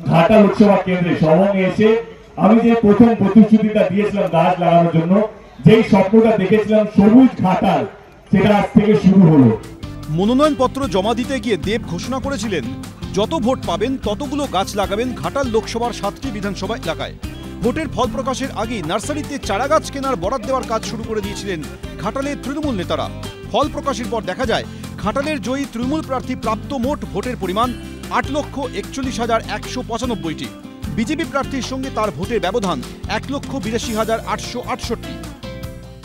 ঘাটা লোকসভা কেন্দ্রে সবংয়ে এসে আমি যে প্রথম প্রতিশ্রুতিটা দিয়েছিলাম গাছ লাগানোর জন্য, যেই স্বপ্নটা দেখেছিলাম সবুজ ঘাটাল, সেটা আজ থেকে শুরু হলো। মনোনয়নপত্র জমা দিতে গিয়ে দেব ঘোষণা করেছিলেন যত ভোট পাবেন ততগুলো গাছ লাগাবেন ঘাটাল লোকসভার 7টি বিধানসভা এলাকায়। ভোটের ফল প্রকাশের আগেই নার্সারিতে চারা গাছ কেনার বরাদ দেওয়ার কাজ শুরু করে দিয়েছিলেন ঘাটালের তৃণমূল নেতারা। ফল প্রকাশের পর দেখা যায় ঘাটালের জয়ী তৃণমূল প্রার্থী প্রাপ্ত মোট ভোটের পরিমাণ 8,41,195টি। বিজেপি প্রার্থীর সঙ্গে তার ভোটের ব্যবধান 1,82,868।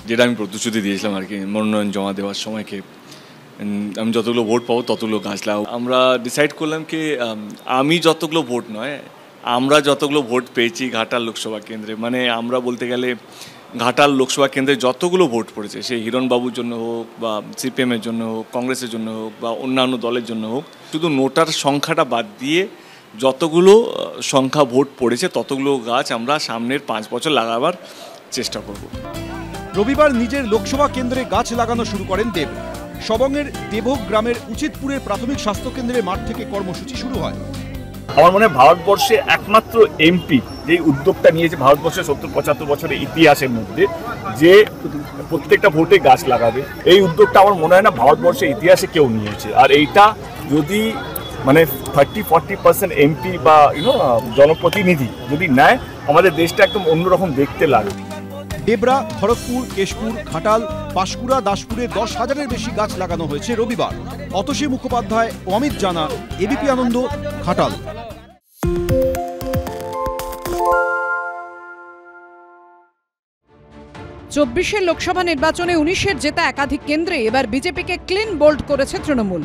যেটা আমি প্রতিশ্রুতি দিয়েছিলাম আর কি মনোনয়ন জমা দেওয়ার সময়কে, আমি যতগুলো ভোট পাবো ততগুলো গাছ লাগাবো। আমরা ডিসাইড করলাম কি আমি যতগুলো ভোট নয়, আমরা যতগুলো ভোট পেয়েছি ঘাটাল লোকসভা কেন্দ্রে, মানে আমরা বলতে গেলে ঘাটাল লোকসভা কেন্দ্রে যতগুলো ভোট পড়েছে, সেই হিরণবাবুর জন্য হোক বা সিপিএমের জন্য হোক, কংগ্রেসের জন্য হোক বা অন্যান্য দলের জন্য হোক, শুধু নোটার সংখ্যাটা বাদ দিয়ে যতগুলো সংখ্যা ভোট পড়েছে ততগুলো গাছ আমরা সামনের 5 বছর লাগাবার চেষ্টা করব। রবিবার নিজের লোকসভা কেন্দ্রে গাছ লাগানো শুরু করেন দেব। সবংয়ের দেবক গ্রামের উচিতপুরের প্রাথমিক স্বাস্থ্যকেন্দ্রের মাঠ থেকে কর্মসূচি শুরু হয়। আমার মনে হয় ভারতবর্ষে একমাত্র এমপি যে উদ্যোগটা নিয়েছে ভারতবর্ষের 70-75 বছরের ইতিহাসের মধ্যে, যে প্রত্যেকটা ভোটে গাছ লাগাবে, এই উদ্যোগটা আমার মনে হয় না ভারতবর্ষের ইতিহাসে কেউ নিয়েছে। আর এইটা যদি মানে 30-40% এমপি বা জনপ্রতিনিধি যদি নেয়, আমাদের দেশটা একদম অন্যরকম দেখতে লাগে। ডেবরা, খড়গপুর, কেশপুর, ঘাটাল, পাঁশকুড়া, দাসপুরে 10,000-এর বেশি গাছ লাগানো হয়েছে রবিবার। অতসী মুখোপাধ্যায় ও অমিত জানা, এবিপি আনন্দ, ঘাটাল। 24-এর লোকসভা নির্বাচনে 19-এর জেতা একাধিক কেন্দ্রে এবার বিজেপিকে ক্লিন বোল্ড করেছে তৃণমূল।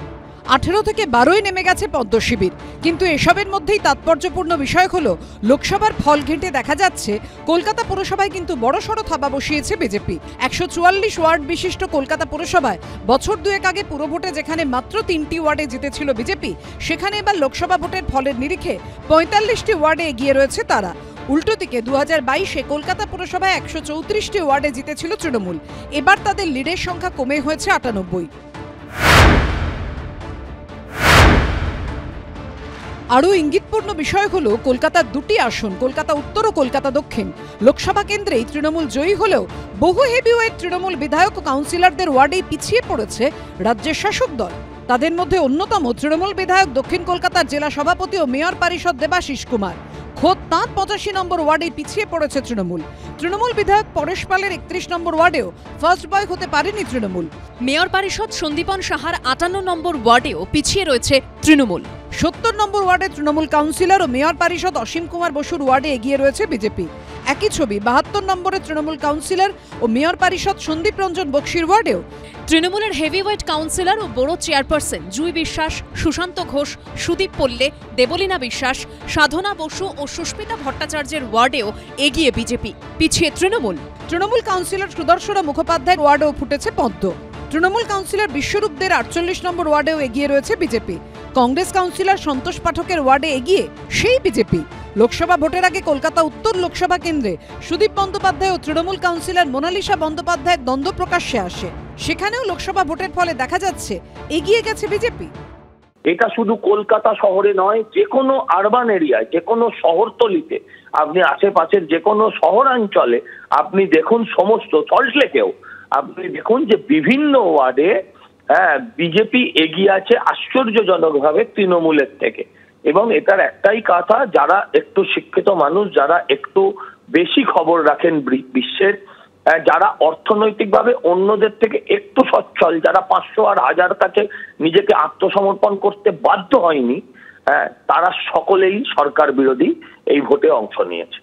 18 থেকে 12ই নেমে গেছে পদ্ম শিবির। কিন্তু এসবের মধ্যেই তাৎপর্যপূর্ণ বিষয় হলো লোকসভার ফল ঘেঁটে দেখা যাচ্ছে কলকাতা পুরসভায় কিন্তু বড়সড় থাবা বসিয়েছে বিজেপি। 144 ওয়ার্ড বিশিষ্ট কলকাতা পুরসভায় বছর দুয়েক আগে পুরভোটে যেখানে মাত্র 3টি ওয়ার্ডে জিতেছিল বিজেপি, সেখানে এবার লোকসভা ভোটের ফলের নিরিখে 45টি ওয়ার্ডে এগিয়ে রয়েছে তারা। উল্টো দিকে 2022-এ কলকাতা পুরসভায় 134টি ওয়ার্ডে জিতেছিল তৃণমূল। এবার তাদের লিডের সংখ্যা কমে হয়েছে 98। আরও ইঙ্গিতপূর্ণ বিষয় হলো কলকাতার 2টি আসন, কলকাতা উত্তর ও কলকাতা দক্ষিণ লোকসভা কেন্দ্রেই তৃণমূল জয়ী হলেও বহু হেভিওয়েট তৃণমূল বিধায়ক ও কাউন্সিলরদের ওয়ার্ডেই পিছিয়ে পড়েছে রাজ্যের শাসক দল। তাদের মধ্যে অন্যতম তৃণমূল বিধায়ক দক্ষিণ কলকাতার জেলা সভাপতি ও মেয়র পরিষদ দেবাশিস কুমার। খোদ তাঁর 85 নম্বর ওয়ার্ডেই পিছিয়ে পড়েছে তৃণমূল। তৃণমূল বিধায়ক পরেশ পালের 31 নম্বর ওয়ার্ডেও ফার্স্ট বয় হতে পারেনি তৃণমূল। মেয়র পরিষদ সন্দীপন সাহার 58 নম্বর ওয়ার্ডেও পিছিয়ে রয়েছে তৃণমূল। 70 নম্বর ওয়ার্ডে তৃণমূল কাউন্সিলর ও মেয়র পরিষদ অসীম কুমার বসুর ওয়ার্ডে এগিয়ে রয়েছে বিজেপি। একই ছবি 72 নম্বরে তৃণমূল কাউন্সিলর ও মেয়র পরিষদ সন্দীপ রঞ্জন বক্সির ওয়ার্ডেও। তৃণমূলের হেভিওয়েট কাউন্সিলর ও বড় চেয়ারপারসন জুই বিশ্বাস, সুশান্ত ঘোষ, সুদীপ পল্লে, দেবলীনা বিশ্বাস, সাধনা বসু ও সুস্মিতা ভট্টাচার্যের ওয়ার্ডেও এগিয়ে বিজেপি, পিছিয়ে তৃণমূল। তৃণমূল কাউন্সিলর সুদর্শনা মুখোপাধ্যায়ের ওয়ার্ডেও ফুটেছে পদ্ম। তৃণমূল কাউন্সিলর বিশ্বরূপদের 48 নম্বর ওয়ার্ডেও এগিয়ে রয়েছে বিজেপি। কংগ্রেস কাউন্সিলর সন্তোষ পাঠকের ওয়ার্ডে এগিয়ে সেই বিজেপি। লোকসভা ভোটের আগে কলকাতা উত্তর লোকসভা কেন্দ্রে সুদীপ বন্দ্যোপাধ্যায় ও তৃণমূল কাউন্সিলর মোনালিসা বন্দ্যোপাধ্যায়ের দ্বন্দ্ব প্রকাশ্যে আসে। সেখানেও লোকসভা ভোটের ফলে দেখা যাচ্ছে এগিয়ে গেছে বিজেপি। এটা শুধু কলকাতা শহরে নয়, যে কোনো আরবান এরিয়ায়, যে কোনো শহরতলিতে, আপনি আশেপাশের যে কোনো শহরাঞ্চলে আপনি দেখুন, সমস্ত সল্টলেকেও আপনি দেখুন যে বিভিন্ন ওয়ার্ডে বিজেপি এগিয়ে আছে আশ্চর্যজনকভাবে তৃণমূলের থেকে। এবং এটার একটাই কথা, যারা একটু শিক্ষিত মানুষ, যারা একটু বেশি খবর রাখেন বিশ্বের, যারা অর্থনৈতিকভাবে অন্যদের থেকে একটু সচ্ছল, যারা 500 আর 1000 কাছে নিজেকে আত্মসমর্পণ করতে বাধ্য হয়নি, তারা সকলেই সরকার বিরোধী এই ভোটে অংশ নিয়েছে।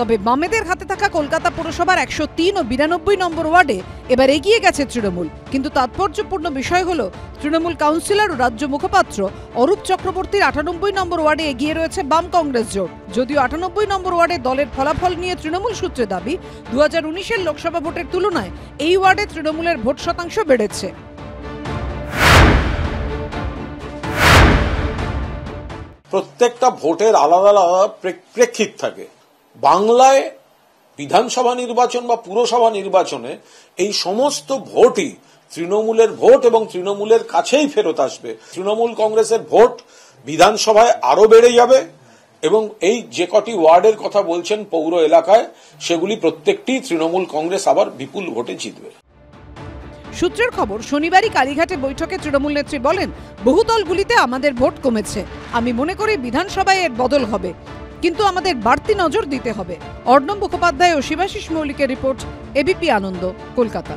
তবে বামেদের হাতে থাকা কলকাতা পুরসভার 103 ও 92 নম্বর ওয়ার্ডে এবার এগিয়ে গেছে তৃণমূল। কিন্তু তাৎপর্যপূর্ণ বিষয় হলো তৃণমূল কাউন্সিলর ও রাজ্য মুখপাত্র অরূপ চক্রবর্তীর 98 নম্বর ওয়ার্ডে এগিয়ে রয়েছে বাম কংগ্রেস জোট। যদিও 98 নম্বর ওয়ার্ডে দলের ফলাফল নিয়ে তৃণমূল সূত্রে দাবি 2019-এর লোকসভা ভোটের তুলনায় এই ওয়ার্ডে তৃণমূলের ভোট শতাংশ বেড়েছে। প্রত্যেকটা ভোটের আলাদা আলাদা প্রেক্ষিত থাকে। বাংলায় বিধানসভা নির্বাচন বা পুরসভা নির্বাচনে এই সমস্ত ভোটই তৃণমূলের ভোট এবং তৃণমূলের কাছেই ফেরত আসবে। তৃণমূল কংগ্রেসের ভোট বিধানসভায় আরো বেড়ে যাবে এবং এই যে কটি ওয়ার্ডের কথা বলছেন পৌর এলাকায়, সেগুলি প্রত্যেকটি তৃণমূল কংগ্রেস আবার বিপুল ভোটে জিতবে। সূত্রের খবর, শনিবারই কালীঘাটে বৈঠকে তৃণমূল নেত্রী বলেন, বহুতলগুলিতে আমাদের ভোট কমেছে। আমি মনে করি বিধানসভায় এর বদল হবে, কিন্তু আমাদের বাড়তি নজর দিতে হবে। অর্ণব মুখোপাধ্যায় ও শিবাশিস মৌলিকের রিপোর্ট, এবিপি আনন্দ, কলকাতা।